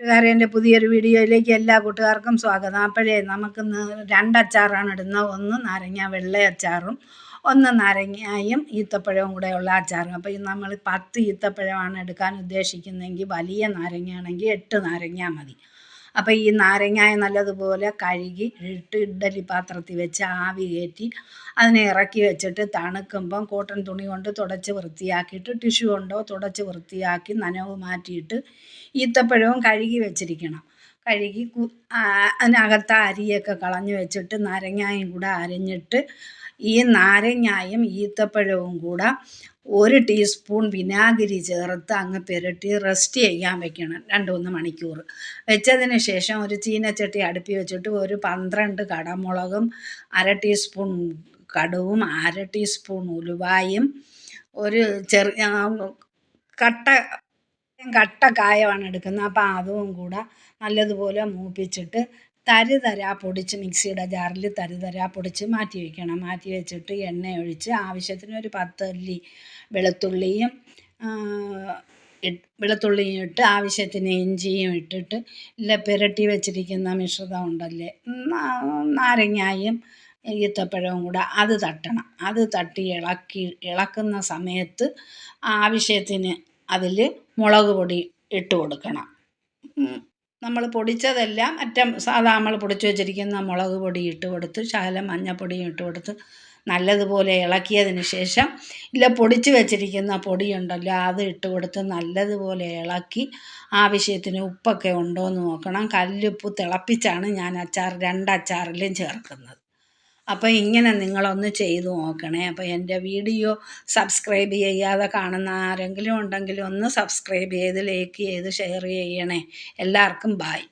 കൂട്ടുകാരെ പുതിയൊരു വീഡിയോയിലേക്ക് എല്ലാ കൂട്ടുകാർക്കും സ്വാഗതം. അപ്പോഴേ നമുക്കിന്ന് 2 അച്ചാറാണ് ഇടുന്നത്. ഒന്ന് നാരങ്ങ വെള്ള അച്ചാറും ഒന്ന് നാരങ്ങയും ഈത്തപ്പഴവും കൂടെയുള്ള അച്ചാറും. അപ്പോൾ നമ്മൾ 10 ഈത്തപ്പഴമാണ് എടുക്കാൻ ഉദ്ദേശിക്കുന്നതെങ്കിൽ വലിയ നാരങ്ങയാണെങ്കിൽ 8 നാരങ്ങ മതി. അപ്പോൾ ഈ നാരങ്ങയെ നല്ലതുപോലെ കഴുകി ഇഡ്ഡലി പാത്രത്തിൽ വെച്ച് ആവി കയറ്റി അതിനെ ഇറക്കി വെച്ചിട്ട് തണുക്കുമ്പം കോട്ടൺ തുണി കൊണ്ട് തുടച്ച് വൃത്തിയാക്കിയിട്ട് ടിഷ്യൂ കൊണ്ടോ തുടച്ച് വൃത്തിയാക്കി നനവ് മാറ്റിയിട്ട് ഈത്തപ്പഴവും കഴുകി വെച്ചിരിക്കണം. കഴുകി അതിനകത്ത് അരിയൊക്കെ കളഞ്ഞ് വെച്ചിട്ട് നാരങ്ങയും കൂടെ അരിഞ്ഞിട്ട് ഈ നാരങ്ങയും ഈത്തപ്പഴവും കൂടെ 1 ടീസ്പൂൺ വിനാഗിരി ചേർത്ത് അങ്ങ് പുരട്ടി റെസ്റ്റ് ചെയ്യാൻ വെക്കണം 2-3 മണിക്കൂർ. വെച്ചതിന് ശേഷം ഒരു ചീനച്ചട്ടി അടുപ്പി വെച്ചിട്ട് ഒരു 12 കടമുളകും 1/2 ടീസ്പൂൺ കടുവും 1/2 ടീസ്പൂൺ ഉലുവായും ഒരു ചെറിയ കട്ട കായമാണ് എടുക്കുന്നത്. അപ്പോൾ അതും കൂടെ നല്ലതുപോലെ മൂപ്പിച്ചിട്ട് തരിതരാ പൊടിച്ച് മിക്സിയുടെ ജാറിൽ തരിതരാ പൊടിച്ച് മാറ്റി വയ്ക്കണം. മാറ്റി വെച്ചിട്ട് എണ്ണ ഒഴിച്ച് ആവശ്യത്തിന് ഒരു 10 അല്ലി വെളുത്തുള്ളിയും ഇട്ട് ആവശ്യത്തിന് ഇഞ്ചിയും ഇട്ടിട്ട് പുരട്ടി വെച്ചിരിക്കുന്ന മിശ്രിതം ഉണ്ടല്ലേ, നാരങ്ങയും ഈത്തപ്പഴവും കൂടെ അത് തട്ടണം. അത് തട്ടി ഇളക്കുന്ന സമയത്ത് ആവശ്യത്തിന് അതിൽ മുളക് പൊടി ഇട്ട് കൊടുക്കണം. നമ്മൾ പൊടിച്ചതെല്ലാം സാധാ നമ്മൾ പൊടിച്ച് വെച്ചിരിക്കുന്ന മുളക് പൊടി ഇട്ട് കൊടുത്ത് ശകലം മഞ്ഞൾപ്പൊടിയും ഇട്ട് കൊടുത്ത് നല്ലതുപോലെ ഇളക്കിയതിന് ശേഷം പൊടിച്ച് വെച്ചിരിക്കുന്ന പൊടിയുണ്ടല്ലോ അത് ഇട്ട് കൊടുത്ത് നല്ലതുപോലെ ഇളക്കി ആവശ്യത്തിന് ഉപ്പൊക്കെ ഉണ്ടോ എന്ന് നോക്കണം. കല്ലുപ്പ് തിളപ്പിച്ചാണ് ഞാൻ 2 അച്ചാറിലും ചേർക്കുന്നത്. അപ്പോൾ ഇങ്ങനെ നിങ്ങളൊന്ന് ചെയ്തു നോക്കണേ. അപ്പോൾ എൻ്റെ വീഡിയോ സബ്സ്ക്രൈബ് ചെയ്യാതെ കാണുന്ന ആരെങ്കിലും ഉണ്ടെങ്കിൽ ഒന്ന് സബ്സ്ക്രൈബ് ചെയ്ത് ലൈക്ക് ചെയ്ത് ഷെയർ ചെയ്യണേ. എല്ലാവർക്കും ബായ്.